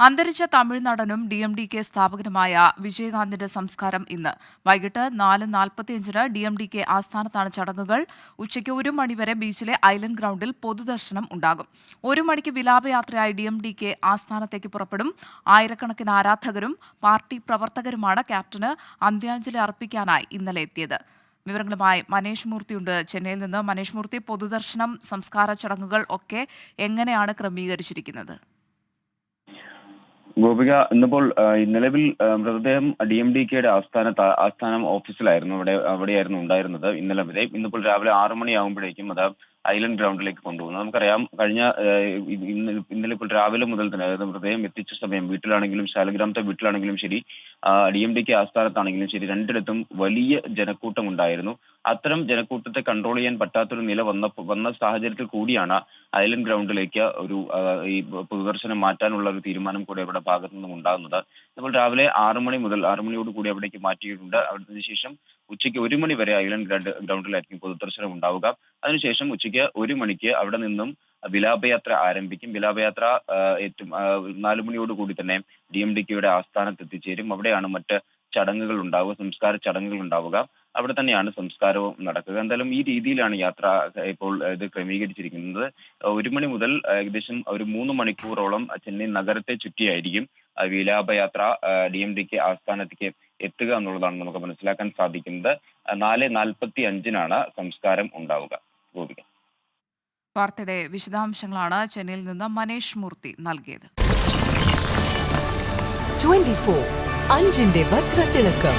അന്തരിച്ച തമിഴ് നടനും DMDK സ്ഥാപകനുമായ വിജയകാന്തിന്റെ സംസ്കാരം ഇന്ന് വൈകിട്ട് 4:45 DMDK ആസ്ഥാനത്താണ് ചടങ്ങുകൾ. ഉച്ചയ്ക്ക് 1 മണിവരെ ബീച്ചിലെ ഐലൻഡ് ഗ്രൗണ്ടിൽ പൊതുദർശനം ഉണ്ടാകും. 1 മണിക്ക് വിലാപയാത്രയായി DMDK ആസ്ഥാനത്തേക്ക് പുറപ്പെടും. ആയിരക്കണക്കിന് ആരാധകരും പാർട്ടി പ്രവർത്തകരുമാണ് ക്യാപ്റ്റന് അന്ത്യാഞ്ജലി അർപ്പിക്കാനായി ഇന്നലെ എത്തിയത്. വിവരങ്ങളുമായി മനേഷ് മൂർത്തിയുണ്ട് ചെന്നൈയിൽ നിന്ന്. മനേഷ് മൂർത്തി, പൊതുദർശനം, സംസ്കാര ചടങ്ങുകൾ ഒക്കെ എങ്ങനെയാണ് ക്രമീകരിച്ചിരിക്കുന്നത്? ഗോപിക, ഇന്നിപ്പോൾ നിലവിൽ മൃതദേഹം DMDKയുടെ ആസ്ഥാനം ഓഫീസിലായിരുന്നു, അവിടെയായിരുന്നു ഉണ്ടായിരുന്നത് ഇന്നലെ വരെ. ഇന്നിപ്പോൾ രാവിലെ 6 മണിയാകുമ്പോഴേക്കും അത് ഐലൻഡ് ഗ്രൗണ്ടിലേക്ക് കൊണ്ടുപോകുന്നു. നമുക്കറിയാം, കഴിഞ്ഞ ഇന്നലെ ഇപ്പോൾ രാവിലെ മുതൽ തന്നെ, അതായത് മൃതദേഹം എത്തിച്ച സമയം വീട്ടിലാണെങ്കിലും ശാലഗ്രാമത്തെ വീട്ടിലാണെങ്കിലും ശരി, DMDK ആസ്ഥാനത്താണെങ്കിലും ശരി, രണ്ടിടത്തും വലിയ ജനക്കൂട്ടം ഉണ്ടായിരുന്നു. അത്തരം ജനക്കൂട്ടത്തെ കൺട്രോൾ ചെയ്യാൻ പറ്റാത്തൊരു നില വന്ന സാഹചര്യത്തിൽ കൂടിയാണ് ഐലൻഡ് ഗ്രൗണ്ടിലേക്ക് ഈ പൊതുദർശനം മാറ്റാനുള്ള ഒരു തീരുമാനം കൂടെ ഇവിടെ ഭാഗത്തു നിന്നും ഉണ്ടാകുന്നത്. നമ്മൾ രാവിലെ 6 മണിയോട് കൂടി അവിടേക്ക് മാറ്റിയിട്ടുണ്ട്. അതിനുശേഷം ഉച്ചയ്ക്ക് 1 മണി വരെ ഐലൻഡ് ഗ്രൗണ്ടിലായിരിക്കും പൊതുദർശനം ഉണ്ടാവുക. അതിനുശേഷം ഉച്ചയ്ക്ക് 1 മണിക്ക് അവിടെ നിന്നും വിലാപയാത്ര ആരംഭിക്കും. വിലാപയാത്ര 4 മണിയോട് കൂടി തന്നെ DMDKയുടെ ആസ്ഥാനത്ത് എത്തിച്ചേരും. അവിടെയാണ് മറ്റ് ചടങ്ങുകൾ ഉണ്ടാവുക, സംസ്കാര ചടങ്ങുകൾ ഉണ്ടാവുക. അവിടെ തന്നെയാണ് സംസ്കാരവും നടക്കുക. എന്തായാലും ഈ രീതിയിലാണ് യാത്ര ഇപ്പോൾ ഇത് ക്രമീകരിച്ചിരിക്കുന്നത്. 1 മണി മുതൽ ഏകദേശം ഒരു 3 മണിക്കൂറോളം ചെന്നൈ നഗരത്തെ ചുറ്റിയായിരിക്കും വിലാപയാത്ര DMDK ആസ്ഥാനത്തേക്ക് എത്തുക എന്നുള്ളതാണ് നമുക്ക് മനസ്സിലാക്കാൻ സാധിക്കുന്നത്. 4:45-നാണ് സംസ്കാരം ഉണ്ടാവുക. ഗോപിക. വാർത്തയുടെ വിശദാംശങ്ങളാണ് ചെന്നൈയിൽ നിന്ന് മനേഷ് മൂർത്തി നൽകിയത്. 24 അഞ്ചിന്റെ വജ്രത്തിളക്കം.